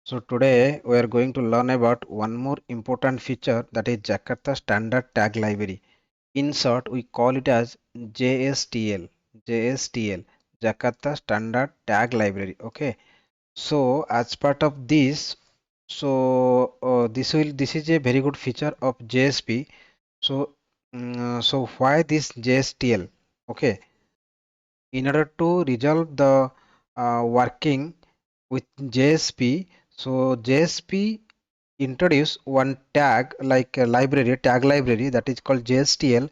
So today we are going to learn about one more important feature, that is Jakarta Standard Tag Library. In short, we call it as JSTL. JSTL, Jakarta Standard Tag Library. Okay. So as part of this, this is a very good feature of JSP. So so why this JSTL? Okay. In order to resolve the working with JSP, so JSP introduce one tag like a library, tag library, that is called JSTL,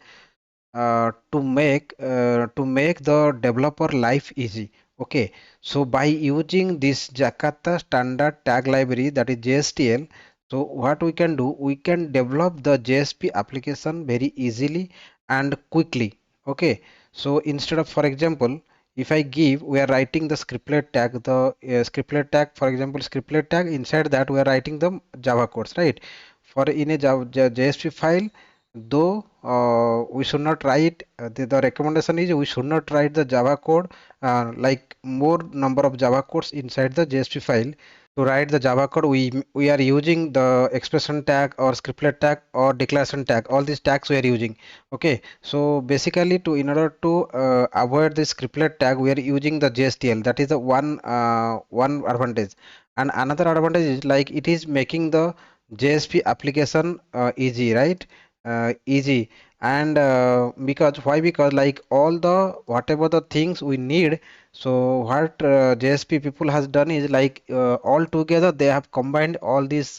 to make the developer life easy. Okay, so by using this Jakarta standard tag library, that is JSTL, so what we can do, we can develop the JSP application very easily and quickly. Okay, so instead of, for example, if I give, we are writing the scriptlet tag, scriptlet tag, for example, scriptlet tag, inside that we are writing the Java codes, right? For in a JSP file, though we should not write, the recommendation is we should not write the Java code, like more number of Java codes inside the JSP file. To write the Java code, we are using the expression tag or scriptlet tag or declaration tag. All these tags we are using. Okay, so basically, to in order to avoid the scriptlet tag, we are using the JSTL. That is the one advantage. And another advantage is like it is making the JSP application easy, right? Easy. And because why? Because like all the whatever the things we need, so what JSP people has done is like all together they have combined all this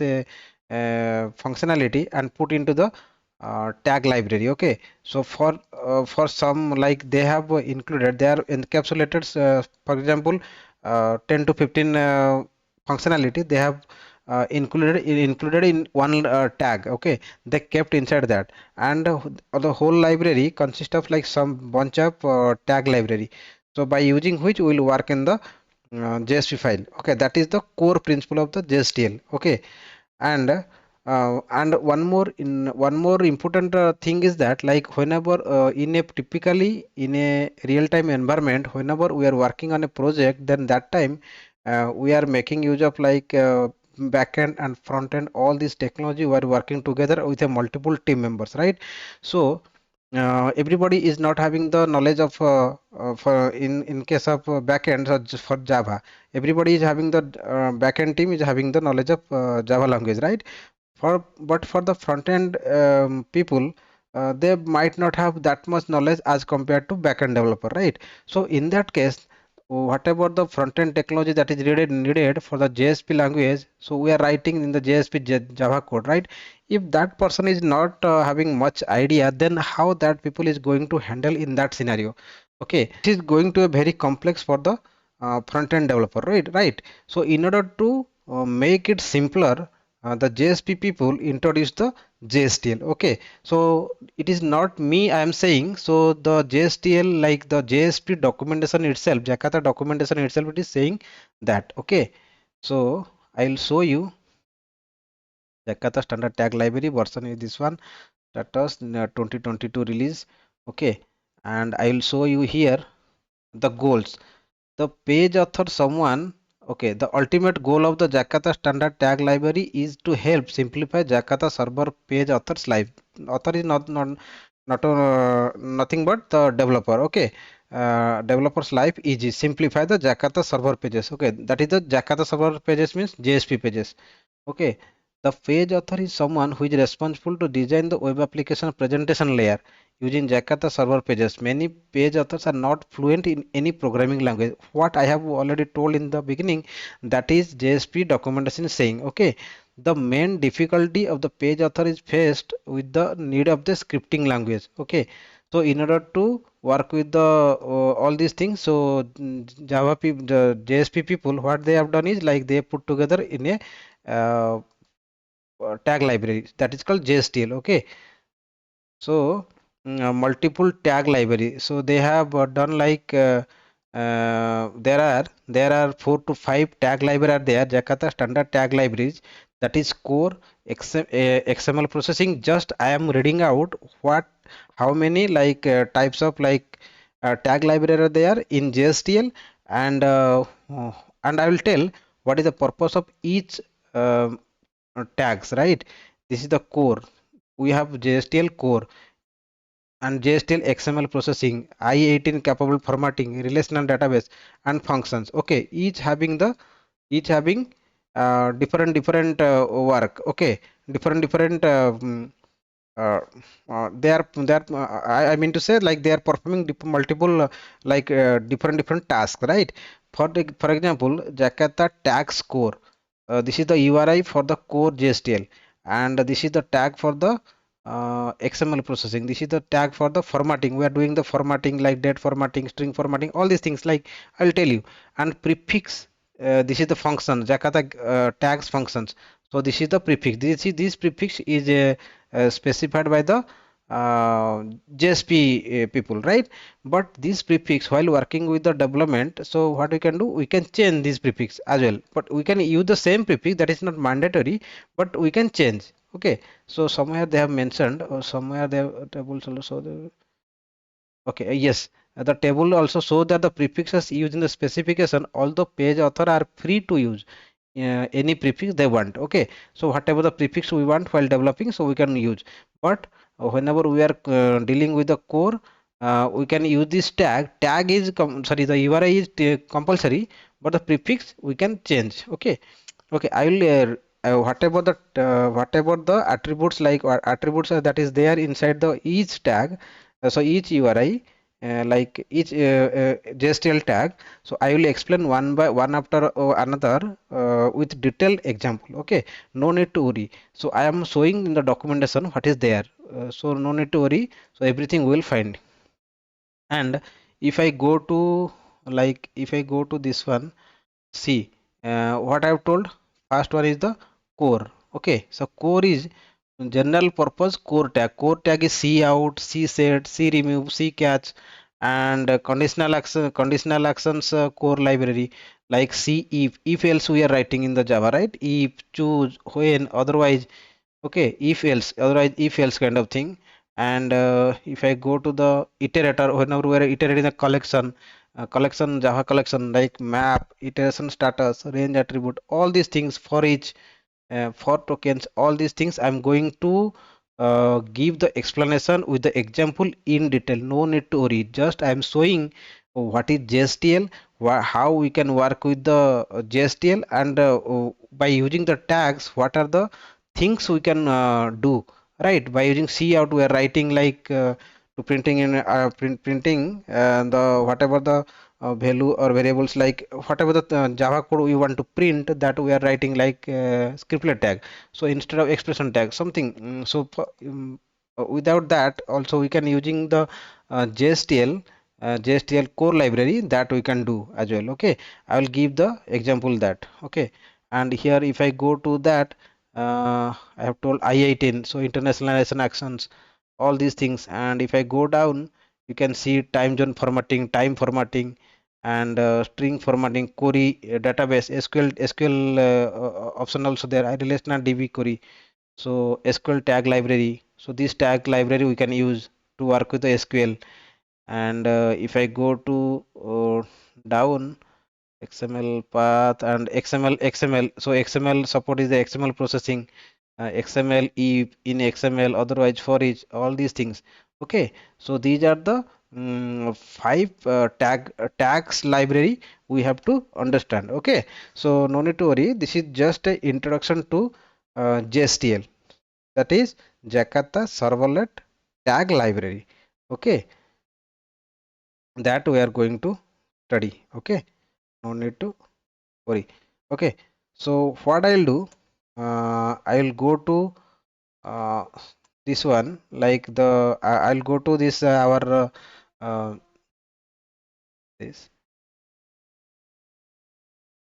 functionality and put into the tag library. Okay, so for some, like they have included, they are encapsulated, for example, 10 to 15 functionality they have included in one tag. Okay, they kept inside that, and the whole library consists of like some bunch of tag library, so by using which we will work in the JSP file. Okay, that is the core principle of the JSTL. Okay, and one more important thing is that, like whenever in a typically in a real time environment, whenever we are working on a project, then that time we are making use of like backend and front end, all this technology, we are working together with a multiple team members, right? So everybody is not having the knowledge of for in case of backend or just for Java, everybody is having the backend team is having the knowledge of Java language, right? But for the front end people, they might not have that much knowledge as compared to backend developer, right? So in that case, whatever the front end technology that is needed for the JSP language, so we are writing in the JSP Java code, right? If that person is not having much idea, then how that people is going to handle in that scenario? Okay, it is going to be very complex for the front end developer, right? So in order to make it simpler, the JSP people introduced the JSTL. Okay, so it is not me I am saying. So the JSTL, like the JSP documentation itself, Jakarta documentation itself, it is saying that. Okay, so I'll show you Jakarta standard tag library version is this one, that was 2022 release. Okay, and I'll show you here the goals. The page author someone. Okay, the ultimate goal of the Jakarta standard tag library is to help simplify Jakarta server page author's life. Author is not nothing but the developer. Okay, developer's life easy, simplify the Jakarta server pages. Okay, that is the Jakarta server pages means JSP pages. Okay, the page author is someone who is responsible to design the web application presentation layer using Jakarta server pages. Many page authors are not fluent in any programming language. What I have already told in the beginning, that is JSP documentation is saying. Okay, the main difficulty of the page author is faced with the need of the scripting language. Okay, so in order to work with the all these things, so the JSP people, what they have done is like they put together in a tag library that is called JSTL. Okay, so multiple tag library. So they have done like there are 4 to 5 tag library are there, Jakarta standard tag libraries, that is core XML processing. Just I am reading out what how many like types of like tag library are there in JSTL, and uh, and I will tell what is the purpose of each tags, right? This is the core. We have JSTL core and JSTL XML processing, I18 capable formatting, relational database, and functions. Okay, each having different work. Okay, different uh, I mean to say, like, they are performing multiple different tasks, right? For example, Jakarta tag score, this is the URI for the core JSTL, and this is the tag for the XML processing. This is the tag for the formatting. We are doing the formatting like date formatting, string formatting, all these things, like I'll tell you. And prefix, this is the function Jakarta tags functions. So this is the prefix. This prefix is specified by the JSP people, right? But this prefix, while working with the development, so what we can do, we can change this prefix as well. But we can use the same prefix, that is not mandatory, but we can change. Okay, so somewhere they have mentioned, or somewhere they have tables also. Okay, yes, the table also show that the prefixes used in the specification, although page author are free to use any prefix they want. Okay, so whatever the prefix we want while developing, so we can use. But whenever we are dealing with the core, we can use this tag. Tag is sorry, the URI is compulsory, but the prefix we can change. Okay, okay, I will whatever the attributes, like attributes that is there inside the each tag, so each URI, like each JSTL tag. So I will explain one by one after another with detailed example. Okay, no need to worry. So I am showing in the documentation what is there. So no need to worry. So everything will find. And if I go to, like, if I go to this one, see what I have told. First one is the core. Okay, so core is general purpose core tag. Core tag is C out, C set, C remove, C catch, and conditional actions core library, like C if else we are writing in the Java, right? If, choose, when, otherwise. Okay, if else, otherwise if else kind of thing. And if I go to the iterator, whenever we are iterating the collection, collection, Java collection, like map, iteration status, range attribute, all these things for each, for tokens, all these things I'm going to give the explanation with the example in detail. No need to worry, just I'm showing what is JSTL, how we can work with the JSTL, and by using the tags, what are the things we can do, right? By using C out, we are writing like to printing in printing the whatever the value or variables, like whatever the Java code we want to print, that we are writing like scriptlet tag. So instead of expression tag, something. Without that, also we can using the JSTL core library, that we can do as well. Okay, I will give the example that. Okay, and here if I go to that, I have told I18, so internationalization actions, all these things. And if I go down, you can see time zone formatting, time formatting, and string formatting, query, database, SQL option also there, relational DB query, so SQL tag library. So this tag library we can use to work with the SQL. And if I go to down, XML path and XML. So XML support is the XML processing, XML if in XML, otherwise for each, all these things. Okay, so these are the five tags library we have to understand. Okay, so no need to worry. This is just a introduction to JSTL, that is Jakarta Servlet Tag Library. Okay, that we are going to study. Okay, no need to worry. Okay, so what I'll do, I'll go to uh, this one, like the I'll go to this our this.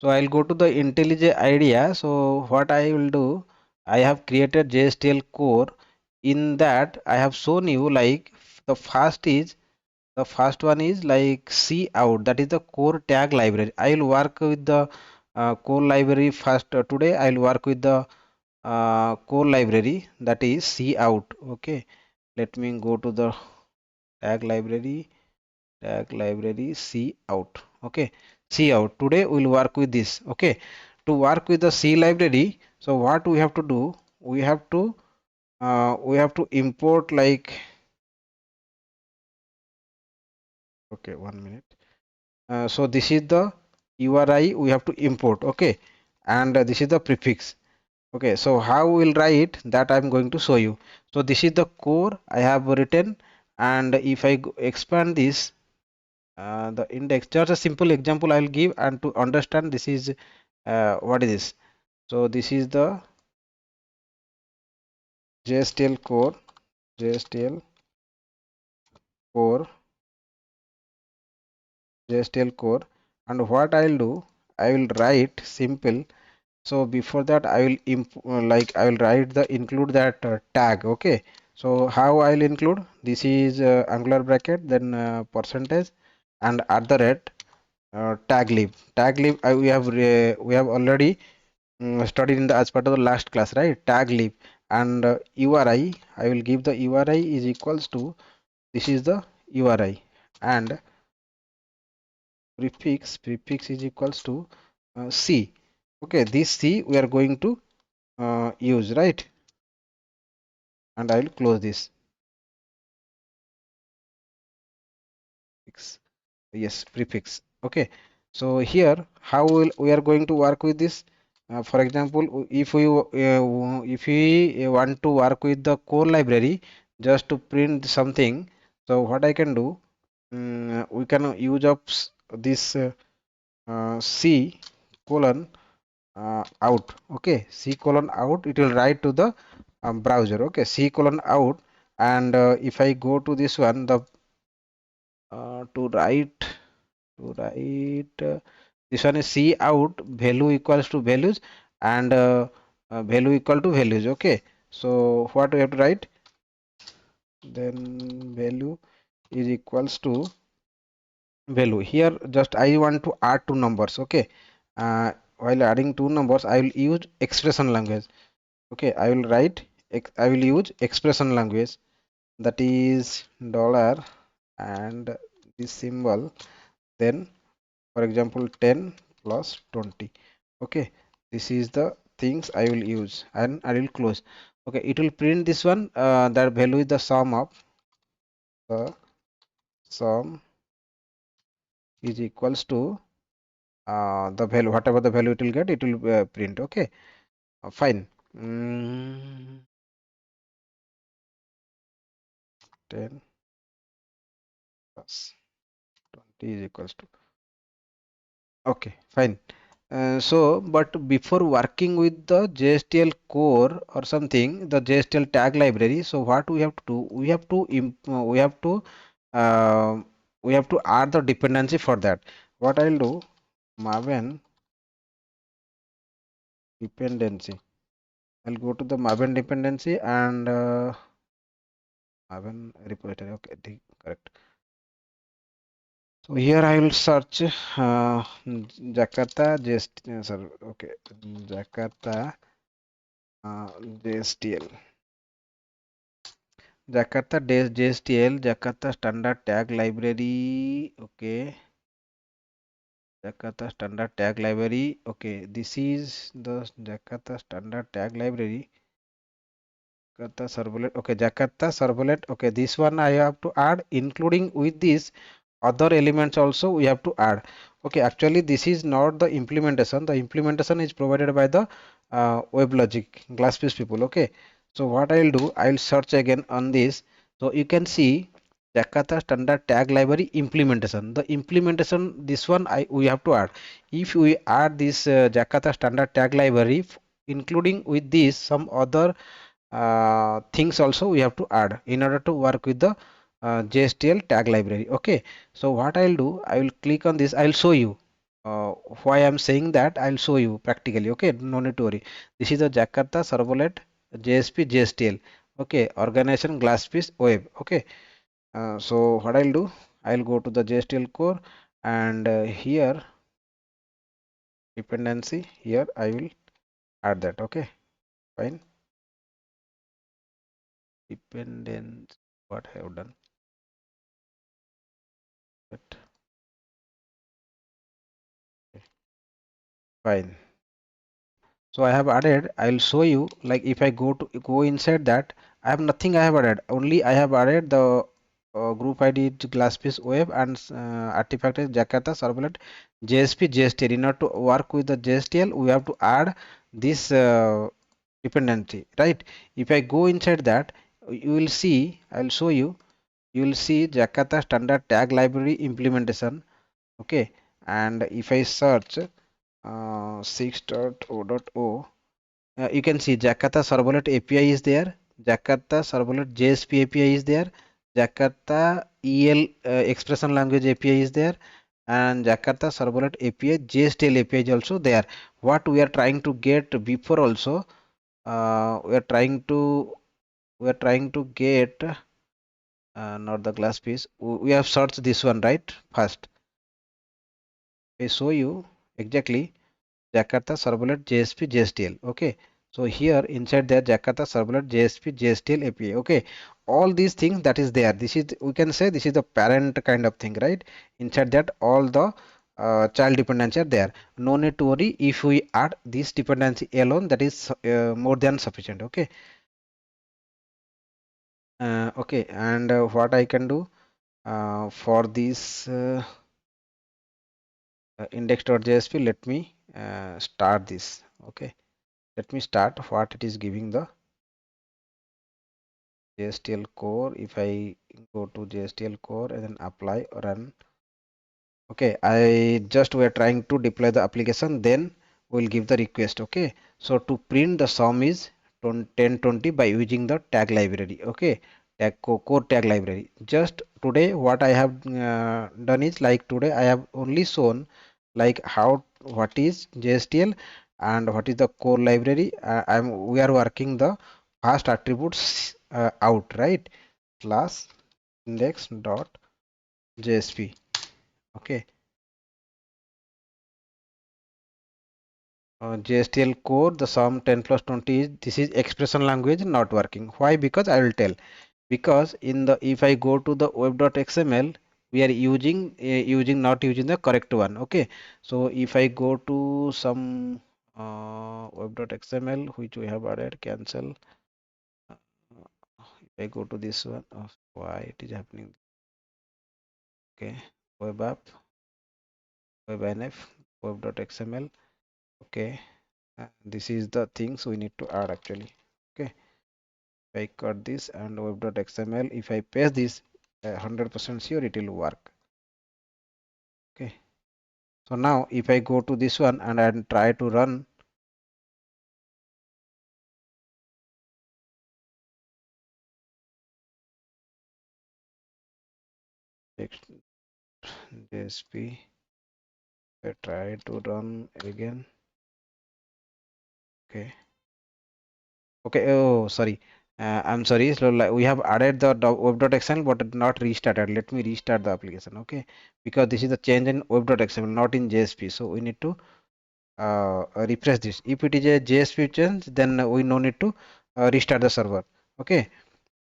So I'll go to the IntelliJ IDEA. So what I will do, I have created JSTL core. In that I have shown you, like, the first one is like C out, that is the core tag library. I will work with the core library first. Today I will work with the core library, that is C out. Okay, let me go to the tag library, C out. Okay, C out, today we will work with this. Okay, to work with the C library, so what we have to do, we have to import like, okay, 1 minute. So this is the URI we have to import, okay, and this is the prefix. Okay, so how we'll write that I'm going to show you. So this is the core I have written, and if I expand this, the index, just a simple example I'll give, and to understand this is what is this. So this is the JSTL core, JSTL core, JSTL core, and what I'll do, I will write simple. So before that I will like I will write the include that tag, okay. So how I'll include, this is angular bracket, then percentage, and at the rate tag lib we have already studied in the as part of the last class, right? Tag lib, and URI, I will give the URI is equals to, this is the URI, and prefix is equals to C. Okay, this C we are going to use, right? And I will close this. Yes, prefix. Okay, so here how will we are going to work with this. For example, if we want to work with the core library just to print something, so what I can do, we can use up this C colon out. Okay, C colon out, it will write to the browser. Okay, C colon out, and if I go to this one, the to write this one is C out, value equals to values, and value equal to values. Okay, so what we have to write, then value is equals to value. Here just I want to add two numbers. Okay, while adding two numbers I will use expression language. Okay, I will write I will use expression language, that is dollar and this symbol, then for example 10 plus 20. Okay, this is the things I will use, and I will close. Okay, it will print this one, that value is the sum of, the sum is equals to the value, whatever the value it will get, it will print. Okay, fine. 10 plus 20 is equals to, okay, fine. So, but before working with the JSTL core or something, the JSTL tag library, so what we have to do, uh, we have to add the dependency for that. What I'll do, Maven dependency. I'll go to the Maven dependency and Maven repository. Okay, correct. So here I will search Jakarta JST, sorry, okay, Jakarta JSTL. JSTL, Jakarta Standard Tag Library. Okay, Jakarta Standard Tag Library. Okay, this is the Jakarta Standard Tag Library. Jakarta Servlet. Okay, Jakarta Servlet. Okay, this one I have to add, including with this other elements also we have to add. Okay, actually this is not the implementation. The implementation is provided by the WebLogic Glassfish people. Okay, so what I'll do, I'll search again on this. So you can see Jakarta Standard Tag Library implementation. The implementation, this one we have to add. If we add this Jakarta Standard Tag Library, including with this some other things also we have to add in order to work with the JSTL tag library. Okay, so what I'll do, I will click on this, I'll show you why I'm saying that, I'll show you practically. Okay, no need to worry. This is the Jakarta Servlet JSP JSTL. Okay, organization Glassfish web. Okay, so what I'll do, I'll go to the JSTL core, and here dependency, here I will add that. Okay, fine. Dependence, what I have done, but fine. So I have added, I'll show you, like if I go inside that, I have nothing I have added, only I have added the group ID to glassfish web and artifact is Jakarta servlet JSP JSTL. In order to work with the JSTL, we have to add this dependency, right? If I go inside that, you will see, I'll show you, you will see Jakarta standard tag library implementation. Okay, and if I search 6.0.0, you can see Jakarta Servlet API is there, Jakarta Servlet JSP API is there, Jakarta EL expression language API is there, and Jakarta Servlet API JSTL API is also there. What we are trying to get before also, we are trying to get not the glass piece. We have searched this one, right? First, I show you exactly Jakarta Servlet JSP JSTL. Okay, so here inside there Jakarta Servlet JSP JSTL API. Okay, all these things that is there. This is, we can say, this is the parent kind of thing, right? Inside that all the child dependency are there. No need to worry. If we add this dependency alone, that is more than sufficient. Okay. Okay, and what I can do for this index.jsp, let me start this. Okay, let me start what it is giving the JSTL core. If I go to JSTL core and then apply or run, okay, I just were trying to deploy the application, then we'll give the request. Okay, so to print the sum is 1020 by using the tag library. Okay, core tag library. Just today what I have done is, like today I have only shown like how, what is JSTL and what is the core library. We are working the first attributes out, right? Class index dot JSP. Okay, JSTL core, the sum 10 plus 20 is, this is expression language not working. Why? Because I will tell. Because in the, if I go to the web.xml, we are using not using the correct one. Okay, so if I go to some web.xml which we have added, cancel. If I go to this one, oh, why it is happening? Okay, web app, webnf, web.xml. Okay, this is the things we need to add actually. Okay, if I cut this and web.xml, if I paste this, 100% sure it will work. Okay, so now if I go to this one and I try to run, JSP, I try to run again. Okay, okay, oh sorry, I'm sorry. So like we have added the web.xml but not restarted. Let me restart the application. Okay, because this is the change in web.xml, not in JSP, so we need to refresh this. If it is a JSP change, then we no need to restart the server. Okay,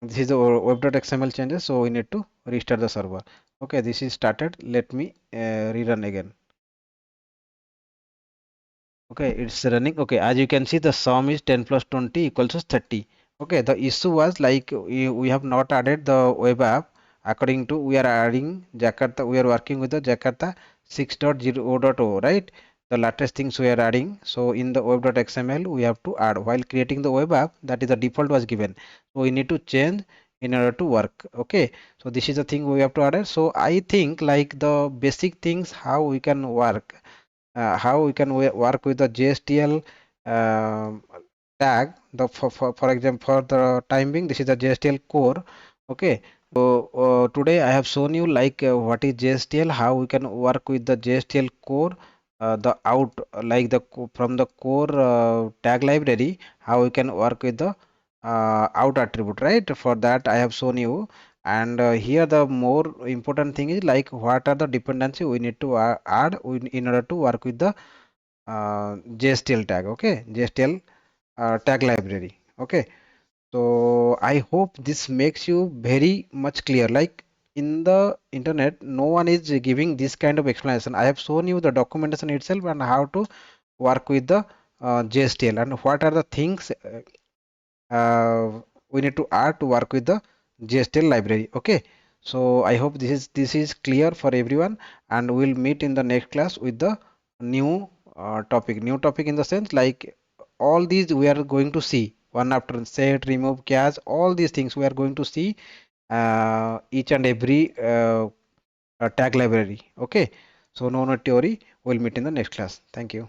this is the web.xml changes, so we need to restart the server. Okay, this is started. Let me rerun again. Okay, it's running. Okay, as you can see, the sum is 10 plus 20 equals to 30. Okay, the issue was like we have not added the web app. According to, we are adding Jakarta, we are working with the Jakarta 6.0.0, right? The latest things we are adding. So in the web.xml, we have to add while creating the web app, that is the default was given. So we need to change in order to work. Okay, so this is the thing we have to add. So I think like the basic things how we can work, how we can work with the JSTL tag. The for example, for the time being, this is the JSTL core. Okay, so today I have shown you like what is JSTL, how we can work with the JSTL core, the out like the from the core tag library, how we can work with the out attribute, right? For that I have shown you. And here the more important thing is like what are the dependency we need to add in order to work with the JSTL tag. Okay, JSTL tag library. Okay, so I hope this makes you very much clear. Like in the internet, no one is giving this kind of explanation. I have shown you the documentation itself and how to work with the JSTL, and what are the things we need to add to work with the JSTL library. Okay, so I hope this is clear for everyone, and we'll meet in the next class with the new topic. New topic in the sense like all these we are going to see one after set, remove, cache, all these things we are going to see each and every tag library. Okay, so no theory. We'll meet in the next class. Thank you.